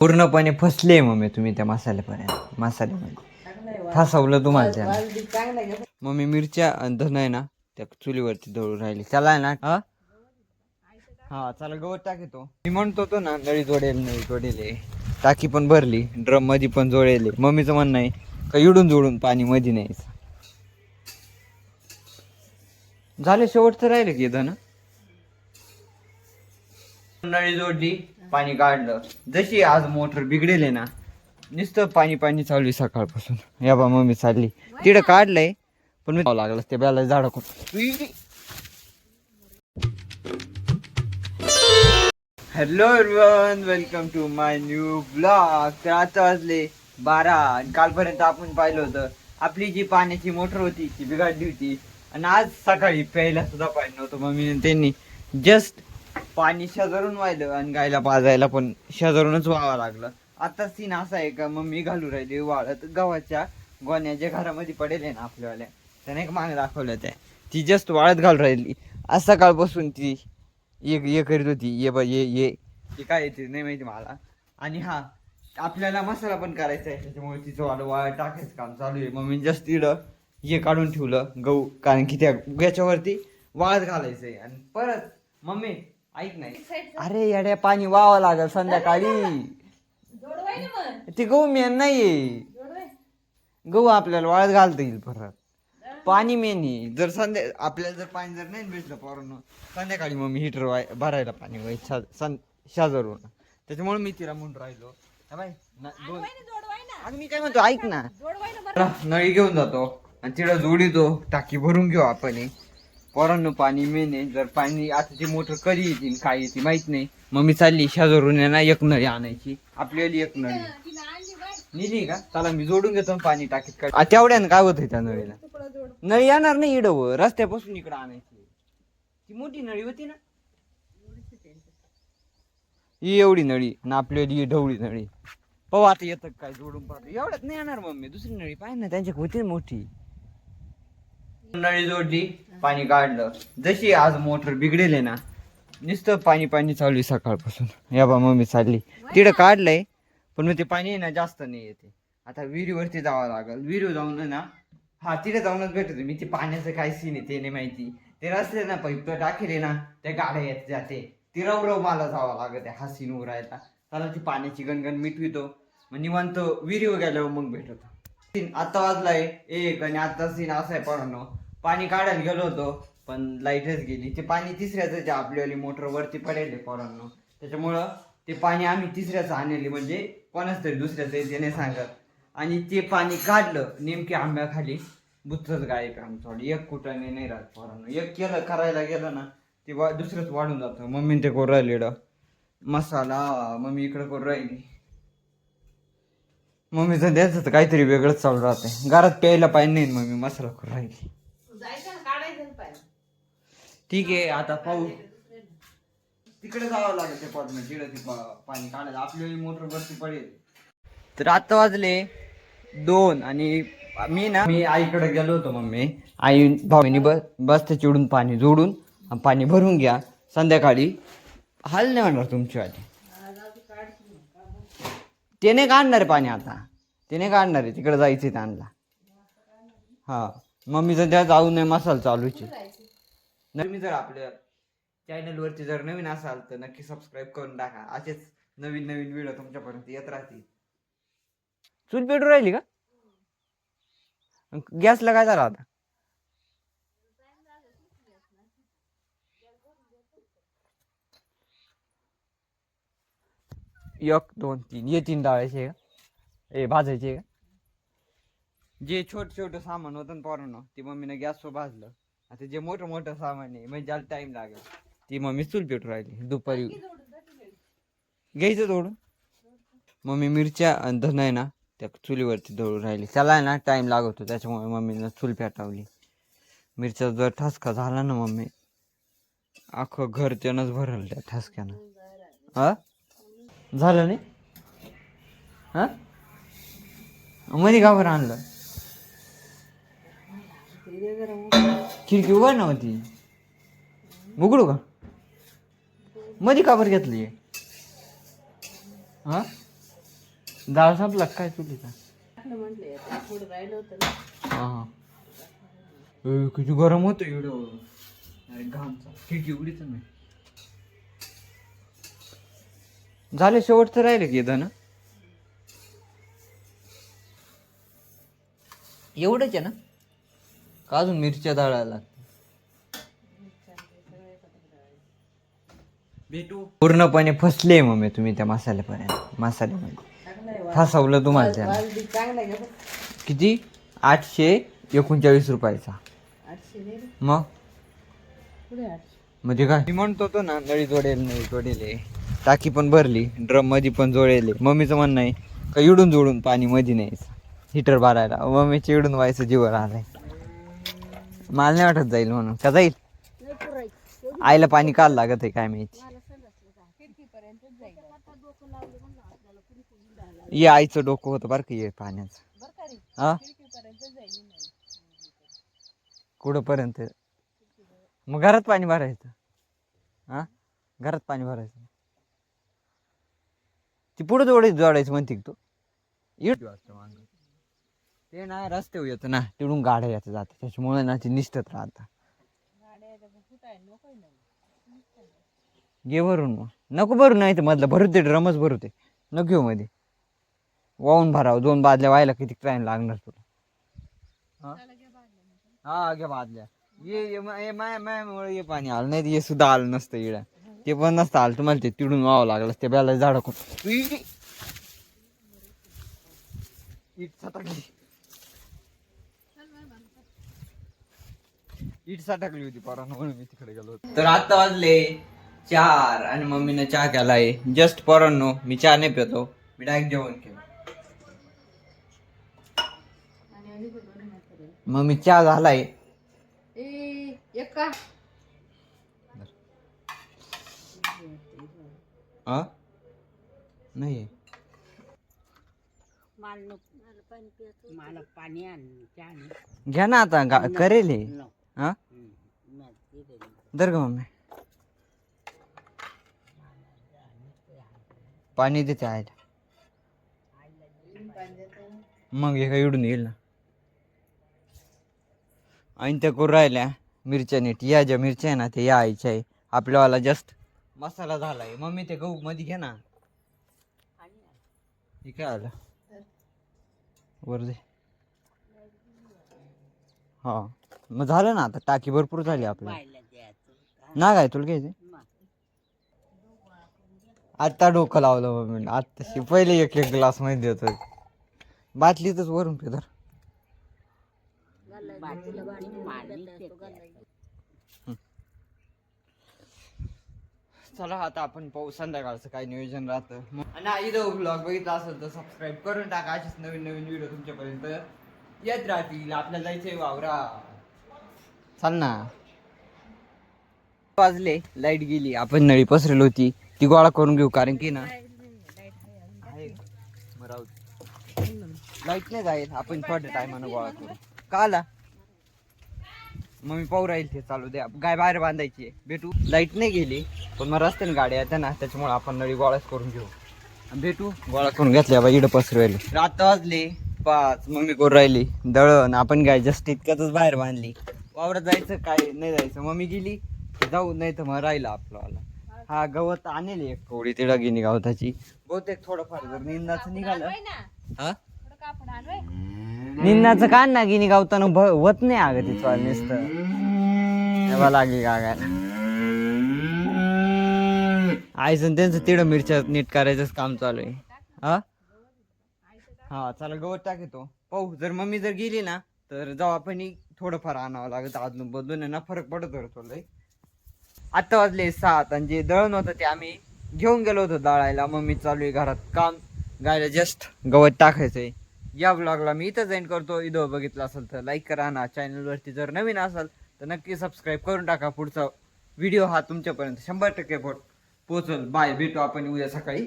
पूर्णपणे फसले मम्मी तुम्ही त्या मसाल्यामध्ये फसवलं तुम्हाला त्या. मम्मी मिरच्या आणि धन आहे ना त्या चुलीवरती दळून राहिली. चला ना हा चला गवत टाकेतो. मी म्हणतो तो ना नळी जोडेल टाकी पण भरली, ड्रम मध्ये पण जोडेल. मम्मीचं म्हणणं आहे का इडून जोडून पाणी मध्ये न्यायचं. झाले शेवटचं राहिलं की धन. नळी जोडली, पाणी काढलं. जशी आज मोटर बिघडेल ना नुसतं पाणी चालू आहे सकाळपासून. या बा मम्मी चालली तिकडं काढलंय पण मी लागलं ते बेला झाड. Hello everyone, welcome to my new blog. तर आता वाजले 12 आणि कालपर्यंत आपण पाहिलं होतं आपली जी पाण्याची मोटर होती ती बिघडली होती आणि आज सकाळी प्यायला सुद्धा पाणी नव्हतं. मम्मी त्यांनी जस्ट पाणी शेजारून वाहिलं आणि गायला पाजायला पण शेजारूनच व्हावं लागलं. आता सीन असा आहे का मम्मी घालू राहिली वाळत गव्हाच्या गोण्या जे घरामध्ये पडेल आहे ना आपल्यावाल्या, त्याने एक मागे दाखवलं त्या ती जस्ट वाळत घालू राहिली. आज सकाळपासून ती ये करीत होती. ये काय येते नाही माहिती मला. आणि हा आपल्याला मसाला पण करायचा आहे त्याच्यामुळे तिचं वाळत टाकायचं काम चालू आहे. मम्मी जस्ट तिकडं हे काढून ठेवलं गहू, कारण की त्या याच्यावरती वाळत घालायचंय. आणि परत मम्मी ऐक नाही, अरे येड्या पाणी वाहावं लागल संध्याकाळी. ते गहू मेन नाहीये, गहू आपल्याला वाळत घालता येईल. परत पाणी मेन आहे. जर आपल्याला जर पाणी जर नाही भेटलं पोरांनो संध्याकाळी मम्मी हिटर भरायला पाणी व्हायचं शेजारून. त्याच्यामुळे मी तिला म्हणून राहिलो मी काय म्हणतो ऐक ना, नळी घेऊन जातो आणि तिला जोडीतो, टाकी भरून घेऊ आपण. पोरांनो पाणी मेन आहे. जर पाणी आता ती मोटर कधी येतील काय येते माहित नाही. मग मी चालली शेजारून ना एक नळी आणायची आपल्याला. एक नळी निघली का, चला मी जोडून घेतो पाणी टाकीत. काय तेवढ्यानं काय होतंय त्या नळीला? नळी येणार नाही इडव रस्त्यापासून इकडं आणायची. ती मोठी नळी होती ना ही एवढी नळी ना आपल्याला ढवळी नळी. पाहू आता येतं काय जोडून पाहतो. एवढ्यात नाही येणार मम्मी, दुसरी नळी पाहिजे ना त्यांच्या होती मोठी. नळी जोडली, पाणी काढलं. जशी आज मोटर बिघडेल ना नुसतं पाणी चालू आहे सकाळपासून. या बा मम्मी चालली तिकडं काढलंय पण मग ते पाणी ना जास्त नाही येते. आता विहिरीवरती जावं लागल. विहिरी जाऊन ना हा तिथे जाऊनच भेटत. मी ते पाण्याचं काय सीन आहे ते नाही माहिती. ते रस्ते ना पैप टाकेले ना त्या गाड्या येत जाते ती रवरव मला जावं लागत हा सीन उरायला. त्याला ती पाण्याची गणगण मिटवितो मग निवांत विहिरीवर गेल्यावर मग भेटत. आता वाजलाय 1 आणि आता सीन असा आहे पाहणं. पाणी काढायला गेलो होतो पण लाईटच गेली. ते पाणी तिसऱ्याच आपल्यावाली मोटर वरती पडेल पोरांनो. त्याच्यामुळं ते पाणी आम्ही तिसऱ्याचं आणले, म्हणजे कोणाच तरी दुसऱ्याचं ते नाही सांगत. आणि ते पाणी काढलं नेमके आंब्याखाली बुचच गाय काम चालू. एक कुटाने नाही राहत पोरांनो. एक केलं करायला गेलं ना ते दुसरंच वाढून जातं. मम्मी ते करू राहिली मसाला, मम्मी इकडं करू राहिली. मम्मीचं द्यायचं तर काहीतरी वेगळंच चालू राहतंय. घरात प्यायला पाणी नाही मम्मी मसाला करू राहिली. ठीक आहे आता पाहू तिकडे जावं लागेल. ते पडणं तिकडे पाणी काढायला आपली मोटर वरती पडेल. तर आता वाजले 2 आणि मी आईकडे गेलो होतो. मम्मी आई भाऊनी बसते चिडून पाणी जोडून पाणी भरून घ्या संध्याकाळी हाल नाही म्हणणार तुमची आधी. ते नाही काढणार पाणी आता, ते नाही काढणार आहे. तिकडे जायचं त्यांना. हा मम्मीचं त्या जाऊ नये मसाला चालूच आहे. तुम्ही जर आपल्या चॅनलवरती जर नवीन असाल तर नक्की सबस्क्राईब करून टाका. असेच नवीन व्हिडिओ तुमच्यापर्यंत येत राहतील. चूल पेटू राहिली का? गॅसला काय झालं आता? 1 2 3 ये 3 डाळायचे का भाजायचे का? जे छोट सामान होतं ना पोरांनो ते मम्मीने गॅसवर भाजलं. आता जे मोठं सामान आहे म्हणजे ज्याला टाइम लागेल ती मम्मी चूल पेटू राहिली. दुपारी घ्यायचं थोडं. मम्मी मिरच्या आणि धन आहे ना त्या चुलीवरती दळून राहिली. त्याला आहे ना टाइम लागतो त्याच्यामुळे मम्मीनं चूल पेटवली. मिरच्या जर ठसका झाला ना मम्मी अख्खं घर त्यानंच भरलं त्या ठसक्यानं. हा झालं नाही हा मध्ये का बरं आणलं? खिडकी उघड नव्हती, उघडू का? मध्ये का बरं घेतली? हा डाळ संपला काय चुलीचा? म्हटले थोडं राहिलं होतं ना. हा किती गरम होतं एवढं. अरे घामचा खिडकी उघडीच नाही. झाले शेवटचं राहिलं की इथं ना. एवढंच आहे ना का अजून मिरच्या दळायला लागते? पूर्णपणे फसले मम्मी तुम्ही त्या मसाल्यामध्ये फसवलं तुम्हाला त्या. चांगला आहे का? किती? 839 रुपयाचा. 800 नाही रे. मग पुढे 800. म्हणजे काय मी म्हणतो तो ना, नळी जोडेल टाकी पण भरली, ड्रम मध्ये पण जोडेल. मम्मीचं म्हणणं आहे का इडून जोडून पाणी मध्ये न्यायचं हिटर भरायला. मम्मीचे इडून व्हायचं जीवर आलाय. मला नाही वाटत जाईल म्हणून. का जाईल? आईला पाणी काल लागत आहे काय माहिती. ये आईचं डोकं होतं बरं का ये पाण्याचं. हा कुठं पर्यंत? मग घरात पाणी भरायचं. हा घरात पाणी भरायचं. ती पुढे जोडायचं म्हणते तू. ते ना रस्त्यावर येतं ना, तिकडून गाड्या येतं जाते, त्याच्यामुळे ना ती निष्ठत राहतात. घे भरून. मग नको भरू, नाही तर मधलं भरू दे, ड्रमच भरू दे. नको घेऊ मध्ये वाहून भरावं. 2 बादल्या व्हायला किती टाइम लागणार तुला? हा घ्या बादल्या. मायामुळे हे पाणी आलं, नाही हे सुद्धा आलं नसतं इडा. ते पण नसतं आलं तुम्हाला. ते तिडून व्हावं लागलं ते बेला झाड इट टाकली होती पोरांना म्हणून मी तिकडे गेलो होतो. तर आता वाजले 4 आणि मम्मीने चहा केलाय जस्ट. पोरांनो मी चहा नाही पितो, मी डायरेक्ट जेवण केलं. मम्मी चहा झालाय. नाही मला पाणी आण. घ्या ना आता करेल. हा दर ग मम्मी पाणी देते आयला. मग हे काय इडून येईल ना. आणि त्या करू राहिल्या मिरच्या नीट. या ज्या मिरच्या आहे ना ते या आईच्या आहे. आपल्यावाला जस्ट मसाला झालाय. मम्मी ते गहू मध्ये घे ना. हे काय आलं वर दे. हा मग झालं ना आता. टाकी भरपूर झाली आपल्याला. ना काय तुला घ्यायचे? आता डोकं लावलं मम्मी आत्ताशी. पहिले एक ग्लास मध्ये देतो. बाटलीतच वरून पिदर. चला आता आपण पाहू संध्याकाळचं काय नियोजन राहतं. आणि इथं ब्लॉग बघितला असेल तर सबस्क्राईब करून टाका. अशीच नवीन नवीन व्हिडिओ तुमच्यापर्यंत येत राहतील. आपल्याला जायचंय वावरा. चाल ना. वाजले लाईट गेली. आपण नळी पसरली होती ती गोळा करून घेऊ, कारण की ना लाईट नाही जाईल. आपण थोड्या टायमानं गोळा करू. का आला मग मी पाहू राहील ते चालू द्या. गाय बाहेर बांधायची आहे. भेटू. लाईट नाही गेली पण मग रस्त्याने गाड्या येत्या ना, त्याच्यामुळे आपण नळी गोळाच करून घेऊ. भेटू. गोळा करून घेतल्या बाई. इकडं पसरवायला रात वाजले 5. मग मी करू राहिली दळण. आपण गाय जस्ट इतक्यातच बाहेर बांधली. वावरात जायचं काय नाही जायचं. मम्मी गेली जाऊ, नाही तर मग राहिला आपल्याला. हा गवत आणेल एक कवडी तिला गिनी गवताची. बहुतेक थोडंफार जर निंदाचं निघालं. हा निंदाचं काढ ना. गिनी गावताना होत नाही अगं तिथं नुसतं. तेव्हा लागली गागायला. आईचं त्यांचं तिडं मिरच्या नीट करायचंच काम चालू आहे. हा चला गवत टाकतो. पाहू. जर मम्मी जर गेली ना तर जाऊ आपण. थोडंफार आणावं लागत अजून बदलून ना, फरक पडत थोडं. आता वाजले 7 आणि जे दळण होतं ते आम्ही घेऊन गेलो होतो दळायला. मम्मी चालू आहे घरात काम. गायला जस्ट गवत टाकायचंय. या ब्लॉगला मी इथं एंड करतो. व्हिडिओ बघितला असेल तर लाईक करा ना. चॅनलवरती जर नवीन असाल तर नक्की सबस्क्राईब करून टाका. पुढचा व्हिडिओ हा तुमच्यापर्यंत 100% पोहोचल. बाय. भेटू आपण उद्या सकाळी.